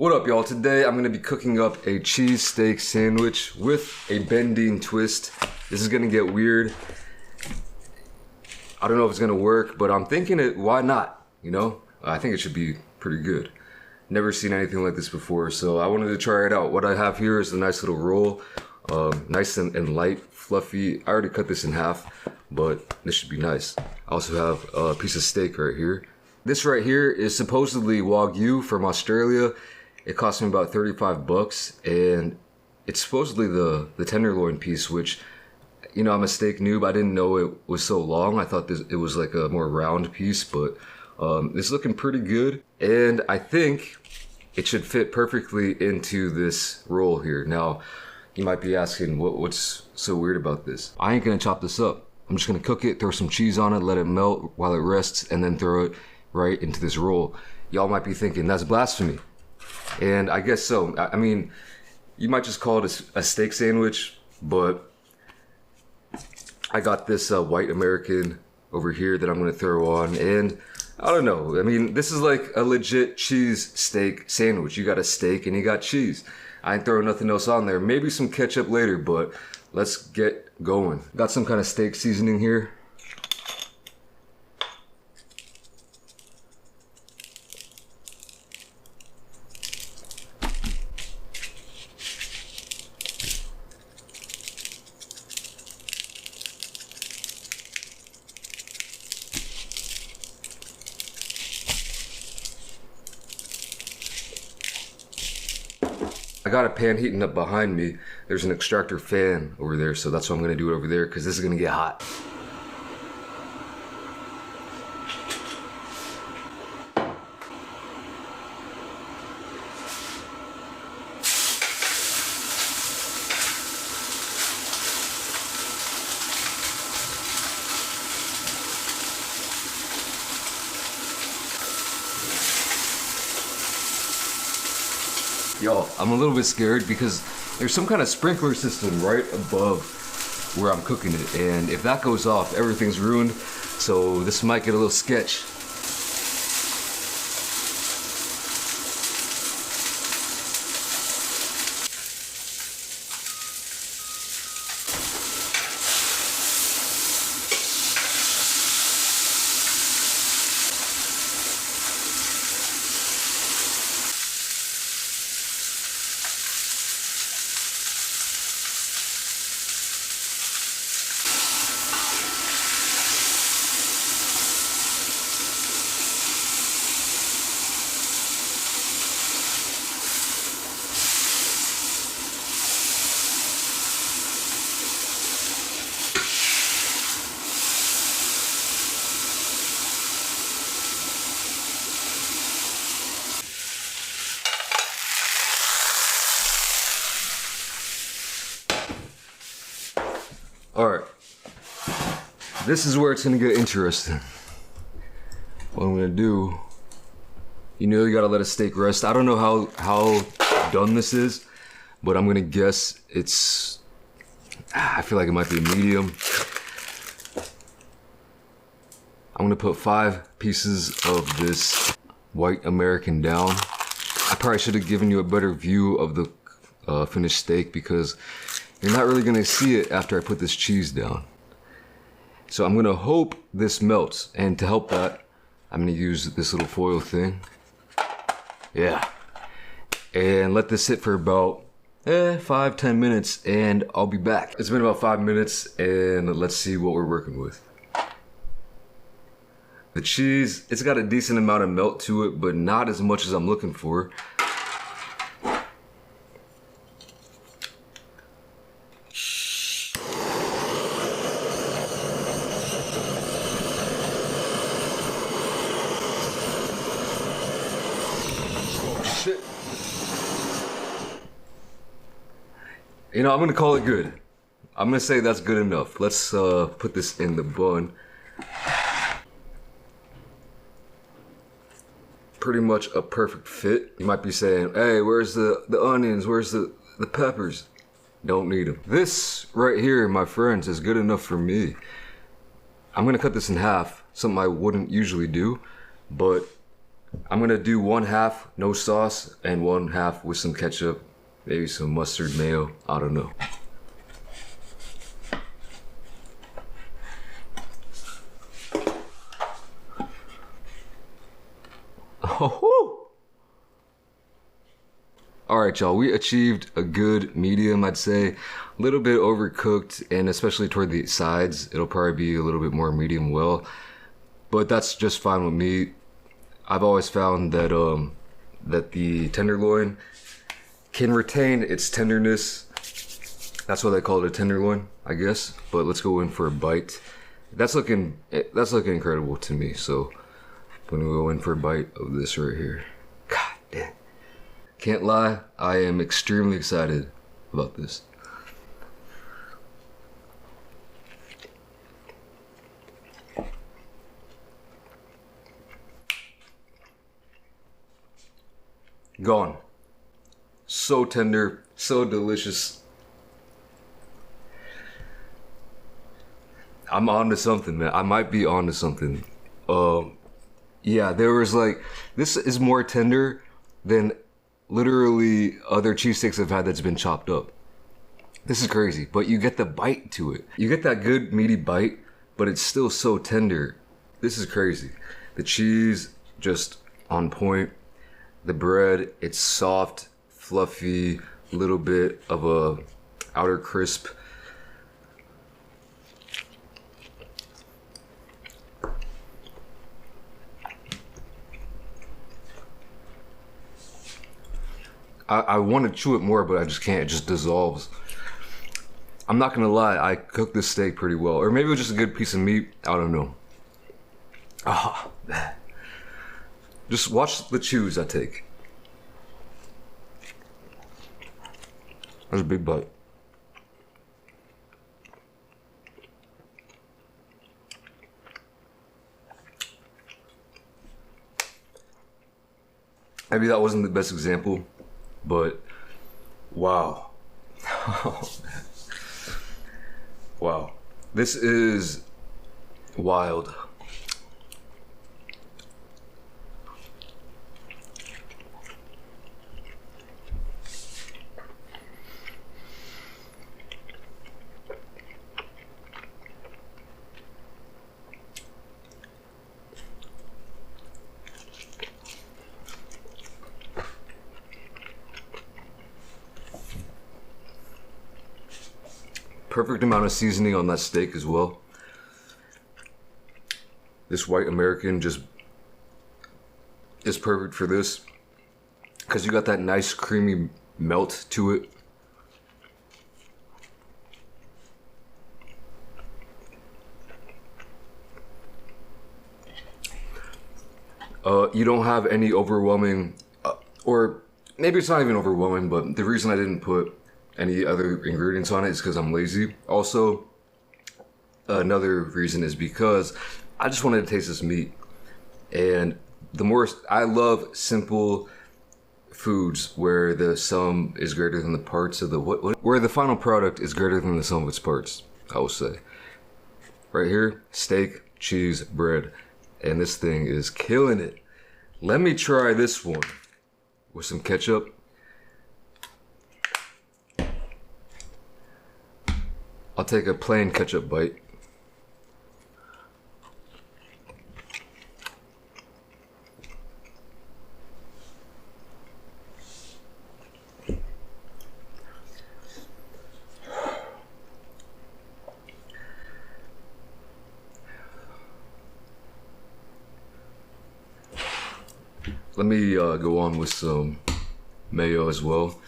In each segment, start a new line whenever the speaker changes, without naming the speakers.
What up, y'all? Today I'm gonna be cooking up a cheese steak sandwich with a BenDeen twist. This is gonna get weird. I don't know if it's gonna work, but I'm thinking it, why not? You know? I think it should be pretty good. Never seen anything like this before, so I wanted to try it out. What I have here is a nice little roll. Nice and light, fluffy. I already cut this in half, but this should be nice. I also have a piece of steak right here. This right here is supposedly Wagyu from Australia. It cost me about 35 bucks, and it's supposedly the tenderloin piece, which, you know, I'm a steak noob. I didn't know it was so long. I thought it was like a more round piece, but it's looking pretty good. And I think it should fit perfectly into this roll here. Now, you might be asking, what's so weird about this? I ain't gonna chop this up. I'm just gonna cook it, throw some cheese on it, let it melt while it rests, and then throw it right into this roll. Y'all might be thinking, that's blasphemy. And I guess so. I mean, you might just call it a steak sandwich, but I got this white American over here that I'm gonna throw on, and I don't know. I mean, this is like a legit cheese steak sandwich. You got a steak and you got cheese. I ain't throwing nothing else on there. Maybe some ketchup later, but let's get going. Got some kind of steak seasoning here. I got a pan heating up behind me. There's an extractor fan over there, so that's why I'm gonna do it over there, because this is gonna get hot. Yo, I'm a little bit scared because there's some kind of sprinkler system right above where I'm cooking it, and if that goes off, everything's ruined, so this might get a little sketch. Alright, this is where it's gonna get interesting. What I'm gonna do, you know, you gotta let a steak rest. I don't know how done this is, but I'm gonna guess it's, I feel like it might be a medium. I'm gonna put 5 pieces of this white American down. I probably should have given you a better view of the finished steak, because you're not really gonna see it after I put this cheese down. So I'm gonna hope this melts, and to help that, I'm gonna use this little foil thing. Yeah. And let this sit for about 5-10 minutes, and I'll be back. It's been about 5 minutes, and let's see what we're working with. The cheese, it's got a decent amount of melt to it, but not as much as I'm looking for. Shit. You know, I'm gonna call it good. I'm gonna say that's good enough. Let's put this in the bun. Pretty much a perfect fit. You might be saying, hey, where's the onions? Where's the peppers? Don't need them. This right here, my friends, is good enough for me. I'm gonna cut this in half, something I wouldn't usually do, but I'm gonna do 1/2 no sauce and 1/2 with some ketchup, maybe some mustard mayo. I don't know. Oh. All right, y'all. We achieved a good medium, I'd say. A little bit overcooked, and especially toward the sides, it'll probably be a little bit more medium well. But that's just fine with me. I've always found that that the tenderloin can retain its tenderness. That's why they call it a tenderloin, I guess. But let's go in for a bite. That's looking incredible to me. So I'm gonna go in for a bite of this right here. God damn. Can't lie, I am extremely excited about this. Gone. So tender, so delicious. I'm on to something, man. I might be on to something. Yeah, there was like, this is more tender than literally other cheesesteaks I've had that's been chopped up. This is crazy, but you get the bite to it. You get that good meaty bite, but it's still so tender. This is crazy. The cheese, just on point. The bread, it's soft, fluffy, little bit of a outer crisp. I want to chew it more, but I just can't. It just dissolves. I'm not gonna lie, I cooked this steak pretty well. Or maybe it was just a good piece of meat. I don't know. Ah, just watch the chews I take. That's a big bite. Maybe that wasn't the best example, but wow. Wow. This is wild. Perfect amount of seasoning on that steak as well. This white American just is perfect for this because you got that nice creamy melt to it. You don't have any overwhelming, or maybe it's not even overwhelming, but the reason I didn't put any other ingredients on it is because I'm lazy. Also, another reason is because I just wanted to taste this meat. And the more, I love simple foods where the sum is greater than the parts of the, where the final product is greater than the sum of its parts, I will say. Right here, steak, cheese, bread. And this thing is killing it. Let me try this one with some ketchup. I'll take a plain ketchup bite. Let me go on with some mayo as well.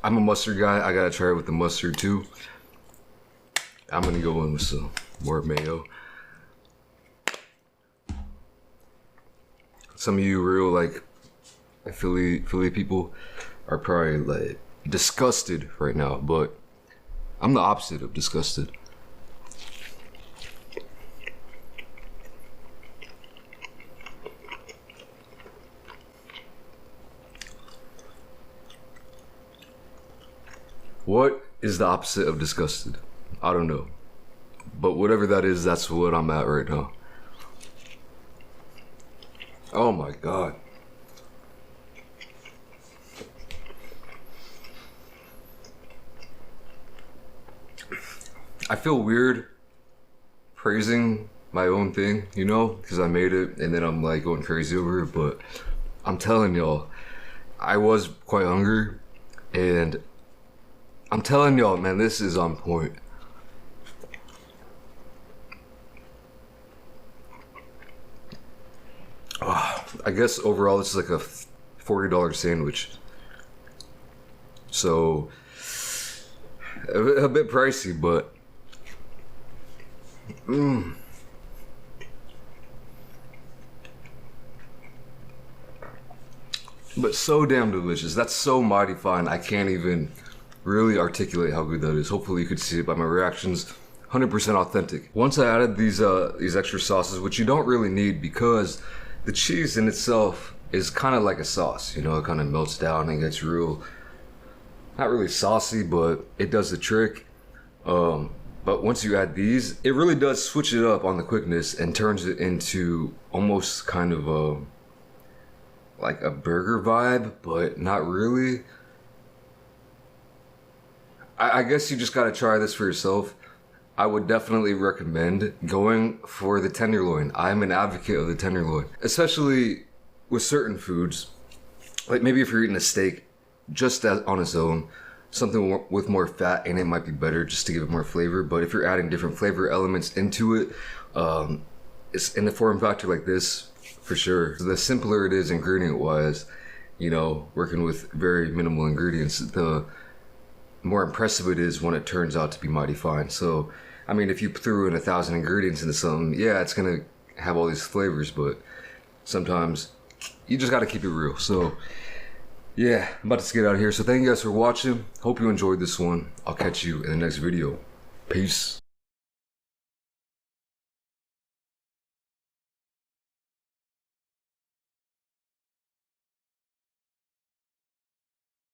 I'm a mustard guy. I gotta try it with the mustard too. I'm gonna go in with some more mayo. Some of you real like Philly people are probably like disgusted right now, but I'm the opposite of disgusted. What is the opposite of disgusted? I don't know. But whatever that is, that's what I'm at right now. Oh my God. I feel weird praising my own thing, you know, because I made it and then I'm like going crazy over it. But I'm telling y'all, I was quite hungry and I'm telling y'all, man, this is on point. I guess overall it's like a $40 sandwich. So a bit pricey, but but so damn delicious. That's so mighty fine. I can't even really articulate how good that is. Hopefully you could see it by my reactions. 100% authentic. Once I added these extra sauces, which you don't really need because the cheese in itself is kind of like a sauce, you know, it kind of melts down and gets real, not really saucy, but it does the trick. But once you add these, it really does switch it up on the quickness and turns it into almost kind of like a burger vibe, but not really. I guess you just gotta try this for yourself. I would definitely recommend going for the tenderloin. I'm an advocate of the tenderloin, especially with certain foods. Like maybe if you're eating a steak just as on its own, something with more fat in it might be better just to give it more flavor. But if you're adding different flavor elements into it, it's in a form factor like this, for sure. The simpler it is ingredient wise, you know, working with very minimal ingredients, the more impressive it is when it turns out to be mighty fine. So, I mean, if you threw in 1,000 ingredients into something, yeah, it's gonna have all these flavors, but sometimes you just gotta keep it real. So, yeah, I'm about to get out of here. So thank you guys for watching. Hope you enjoyed this one. I'll catch you in the next video. Peace.